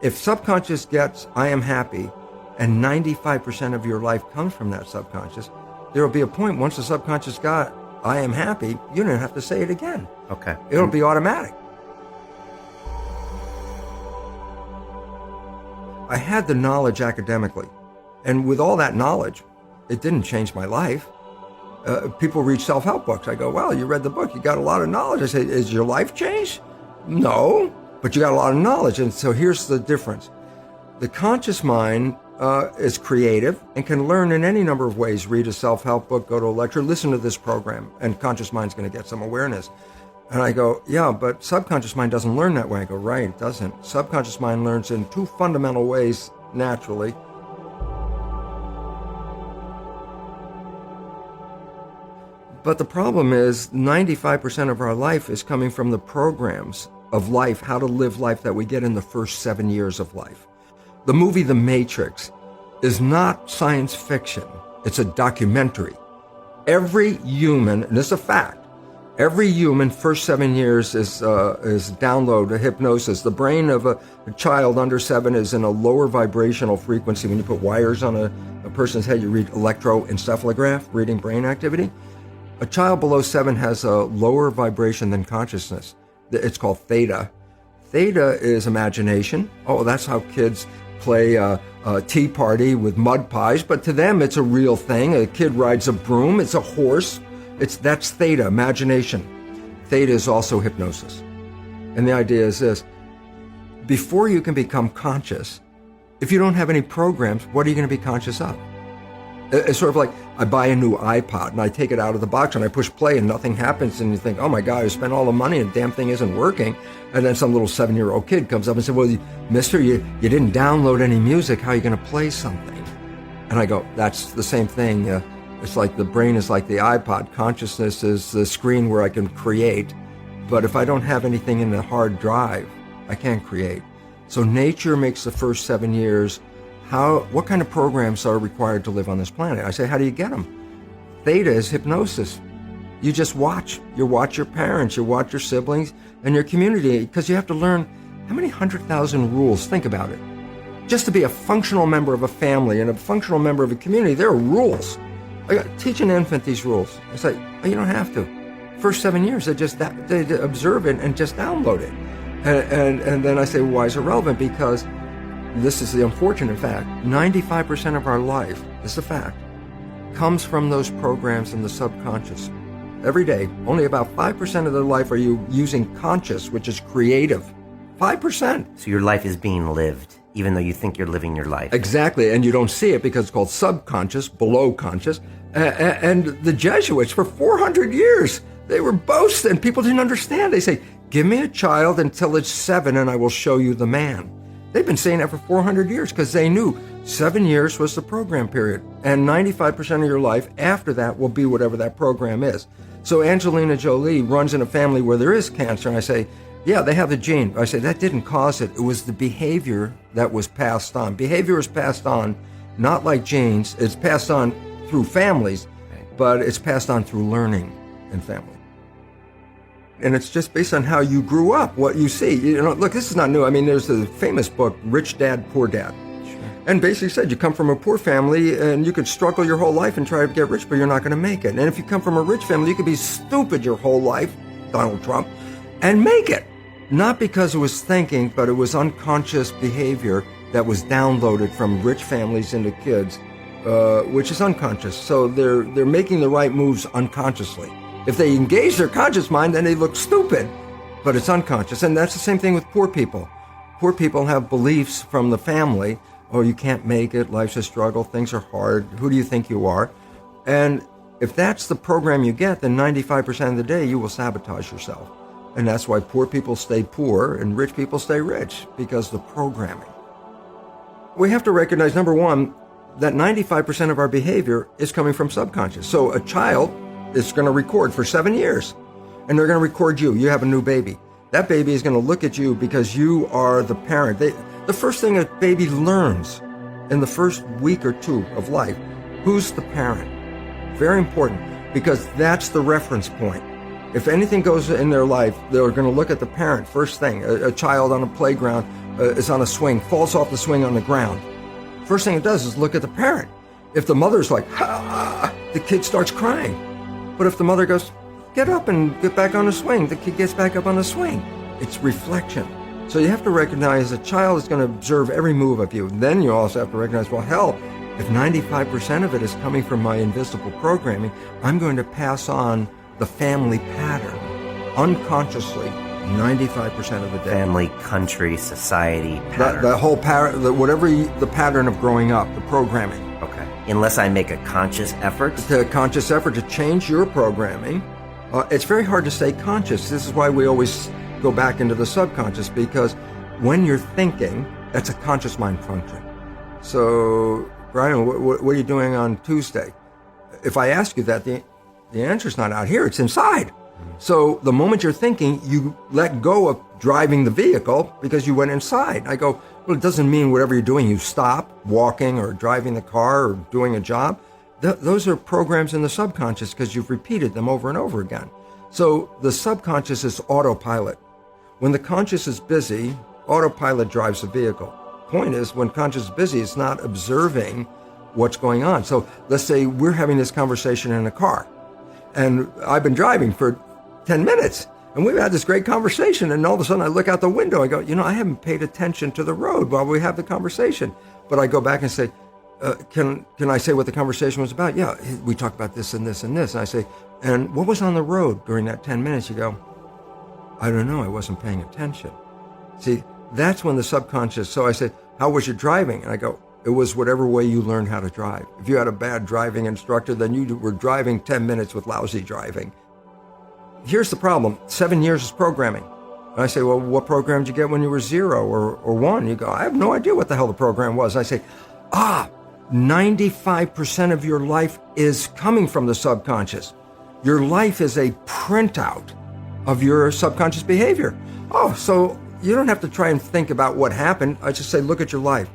If subconscious gets, I am happy, and 95% of your life comes from that subconscious, there will be a point once the subconscious got, I am happy, you don't have to say it again. Okay. It'll be automatic. I had the knowledge academically, and with all that knowledge, it didn't change my life. People read self-help books. I go, well, you read the book, you got a lot of knowledge. I say, is your life changed? No, but you got a lot of knowledge. And so here's the difference. The conscious mind is creative and can learn in any number of ways. Read a self-help book, go to a lecture, listen to this program, and conscious mind's going to get some awareness. And I go, yeah, but subconscious mind doesn't learn that way. I go, right, it doesn't. Subconscious mind learns in two fundamental ways naturally. But the problem is 95% of our life is coming from the programs of life, how to live life that we get in the first 7 years of life. The movie The Matrix is not science fiction. It's a documentary. Every human, and this is a fact, every human first 7 years is download a hypnosis. The brain of a child under 7 is in a lower vibrational frequency. When you put wires on a person's head, you read electroencephalograph, reading brain activity. A child below 7 has a lower vibration than consciousness. It's called theta. Theta is imagination. Oh, that's how kids play a tea party with mud pies, but to them it's a real thing. A kid rides a broom, it's a horse. That's theta, imagination. Theta is also hypnosis. And the idea is this: before you can become conscious, if you don't have any programs, what are you going to be conscious of? It's sort of like I buy a new iPod and I take it out of the box and I push play and nothing happens, and you think, oh my God, I spent all the money and the damn thing isn't working. And then some little 7-year-old kid comes up and says, well, mister, you didn't download any music. How are you going to play something? And I go, that's the same thing. It's like the brain is like the iPod. Consciousness is the screen where I can create. But if I don't have anything in the hard drive, I can't create. So nature makes the first 7 years. What kind of programs are required to live on this planet? I say, how do you get them? Theta is hypnosis. You just watch. You watch your parents, you watch your siblings, and your community, because you have to learn how many 100,000 rules. Think about it. Just to be a functional member of a family and a functional member of a community, there are rules. Teach an infant these rules. It's like, oh, you don't have to. First 7 years, they observe it and just download it. And then I say, well, why is it relevant? Because this is the unfortunate fact. 95% of our life, this is a fact, comes from those programs in the subconscious. Every day, only about 5% of their life are you using conscious, which is creative. 5%. So your life is being lived, even though you think you're living your life. Exactly, and you don't see it because it's called subconscious, below conscious. And the Jesuits, for 400 years, they were boasting. People didn't understand. They say, give me a child until it's 7 and I will show you the man. They've been saying that for 400 years because they knew 7 years was the program period. And 95% of your life after that will be whatever that program is. So Angelina Jolie runs in a family where there is cancer. And I say, yeah, they have the gene. I say, that didn't cause it. It was the behavior that was passed on. Behavior is passed on, not like genes. It's passed on through families, but it's passed on through learning in family. And it's just based on how you grew up, what you see. You know, look, this is not new. I mean, there's the famous book, Rich Dad, Poor Dad. Sure. And basically said you come from a poor family and you could struggle your whole life and try to get rich, but you're not going to make it. And if you come from a rich family, you could be stupid your whole life, Donald Trump, and make it. Not because it was thinking, but it was unconscious behavior that was downloaded from rich families into kids, which is unconscious. So they're making the right moves unconsciously. If they engage their conscious mind, then they look stupid, but it's unconscious. And that's the same thing with poor people. Poor people have beliefs from the family. Oh, you can't make it. Life's a struggle. Things are hard. Who do you think you are? And if that's the program you get, then 95% of the day you will sabotage yourself. And that's why poor people stay poor and rich people stay rich, because the programming. We have to recognize, number one, that 95% of our behavior is coming from subconscious. So a child is going to record for 7 years, and they're going to record you. You have a new baby. That baby is going to look at you because you are the parent. The first thing a baby learns in the first week or two of life, who's the parent? Very important, because that's the reference point. If anything goes in their life, they're going to look at the parent first thing. A child on a playground is on a swing, falls off the swing on the ground. First thing it does is look at the parent. If the mother's like, ah, the kid starts crying. But if the mother goes, get up and get back on the swing, the kid gets back up on the swing. It's reflection. So you have to recognize a child is going to observe every move of you. Then you also have to recognize, well, hell, if 95% of it is coming from my invisible programming, I'm going to pass on the family pattern unconsciously 95% of the day. Family, country, society, pattern. The whole pattern, the pattern of growing up, the programming. Okay. Unless I make a conscious effort? The conscious effort to change your programming. It's very hard to stay conscious. This is why we always go back into the subconscious, because when you're thinking, that's a conscious mind function. So, Brian, what are you doing on Tuesday? If I ask you that, the answer's not out here, it's inside. So the moment you're thinking, you let go of driving the vehicle because you went inside. I go, well, it doesn't mean whatever you're doing, you stop walking or driving the car or doing a job. Those are programs in the subconscious because you've repeated them over and over again. So the subconscious is autopilot. When the conscious is busy, autopilot drives the vehicle. Point is, when conscious is busy, it's not observing what's going on. So let's say we're having this conversation in a car, and I've been driving for 10 minutes, and we've had this great conversation, and all of a sudden I look out the window, I go, I haven't paid attention to the road while we have the conversation. But I go back and say, can I say what the conversation was about? Yeah, we talked about this and this and this. And I say, and what was on the road during that 10 minutes? You go, I don't know, I wasn't paying attention. See, that's when the subconscious, so I say, how was your driving? And I go, it was whatever way you learned how to drive. If you had a bad driving instructor, then you were driving 10 minutes with lousy driving. Here's the problem. 7 years is programming. And I say, well, what program did you get when you were 0 or 1? You go, I have no idea what the hell the program was. I say, 95% of your life is coming from the subconscious. Your life is a printout of your subconscious behavior. Oh, so you don't have to try and think about what happened. I just say, look at your life.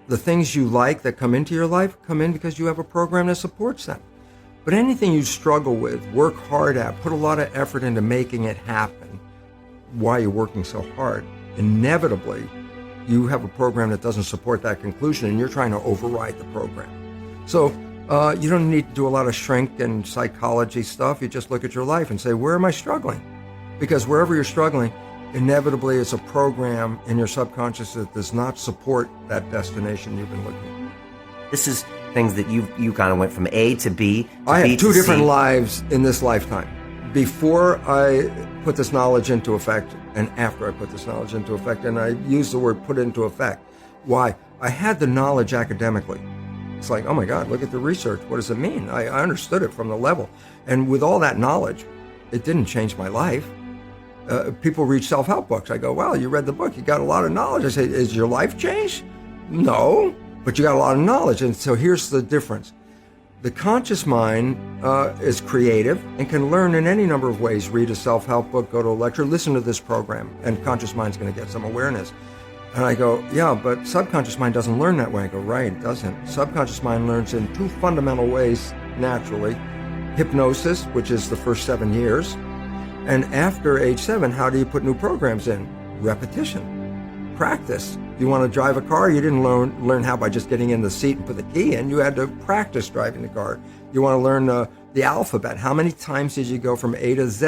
The things you like that come into your life come in because you have a program that supports them. But anything you struggle with, work hard at, put a lot of effort into making it happen, why you're working so hard, inevitably you have a program that doesn't support that conclusion and you're trying to override the program. So you don't need to do a lot of shrink and psychology stuff. You just look at your life and say, where am I struggling? Because wherever you're struggling, inevitably it's a program in your subconscious that does not support that destination you've been looking at. This is things that you kind of went from A to B to I B have two to different C. lives in this lifetime. Before I put this knowledge into effect and after I put this knowledge into effect, and I use the word put into effect. Why? I had the knowledge academically. It's like, oh my God, look at the research. What does it mean? I understood it from the level. And with all that knowledge, it didn't change my life. People read self-help books. I go, well, you read the book. You got a lot of knowledge. I say, is your life changed? No, but you got a lot of knowledge. And so here's the difference. The conscious mind is creative and can learn in any number of ways. Read a self-help book, go to a lecture, listen to this program, and conscious mind's going to get some awareness. And I go, yeah, but subconscious mind doesn't learn that way. I go, right, it doesn't. Subconscious mind learns in two fundamental ways naturally. Hypnosis, which is the first 7 years. And after age 7, how do you put new programs in? Repetition, practice. You want to drive a car, you didn't learn how by just getting in the seat and put the key in. You had to practice driving the car. You want to learn the alphabet. How many times did you go from A to Z?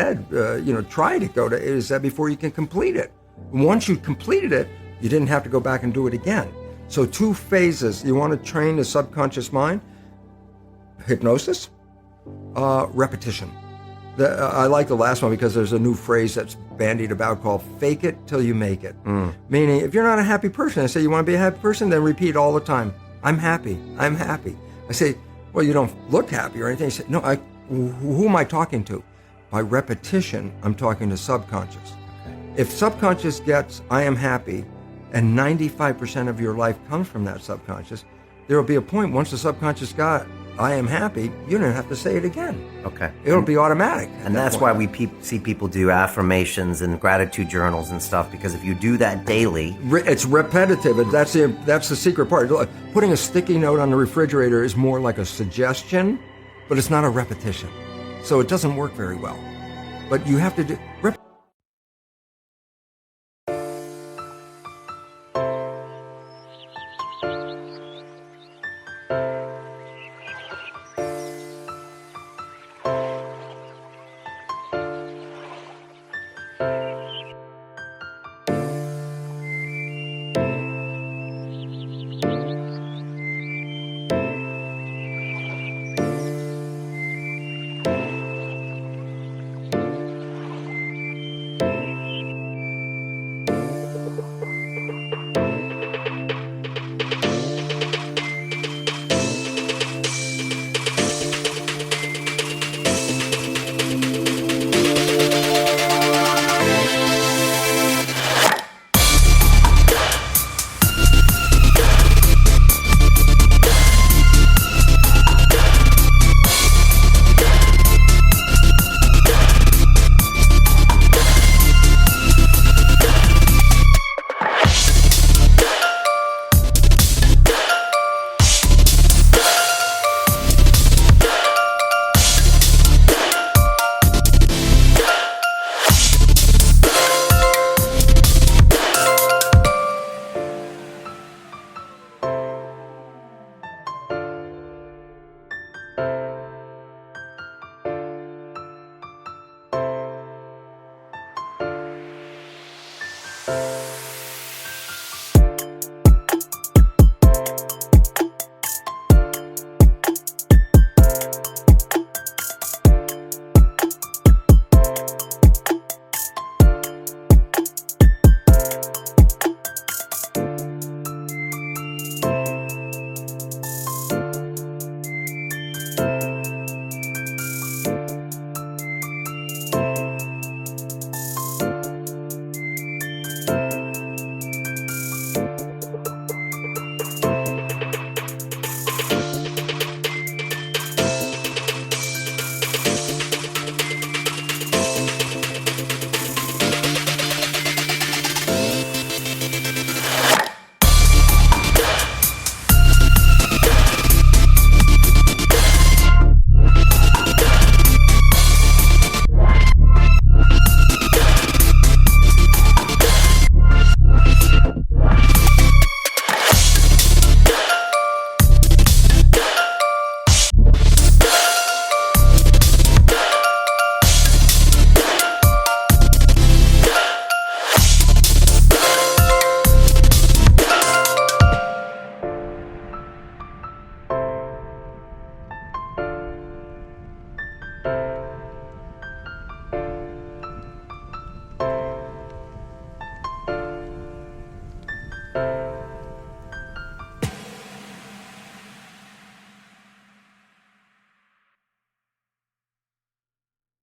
Try to go to A to Z before you can complete it. Once you completed it, you didn't have to go back and do it again. So 2 phases. You want to train the subconscious mind. Hypnosis, repetition. I like the last one because there's a new phrase that's bandied about called fake it till you make it. Meaning, if you're not a happy person, I say, you want to be a happy person? Then repeat all the time, I'm happy, I'm happy. I say, well, you don't look happy or anything. I say, no, who am I talking to? By repetition, I'm talking to subconscious. If subconscious gets, I am happy, and 95% of your life comes from that subconscious, there will be a point once the subconscious got, I am happy, you don't have to say it again. Okay. It'll be automatic. And that's why we see people do affirmations and gratitude journals and stuff, because if you do that daily... It's repetitive, and that's the secret part. Putting a sticky note on the refrigerator is more like a suggestion, but it's not a repetition. So it doesn't work very well. But you have to do...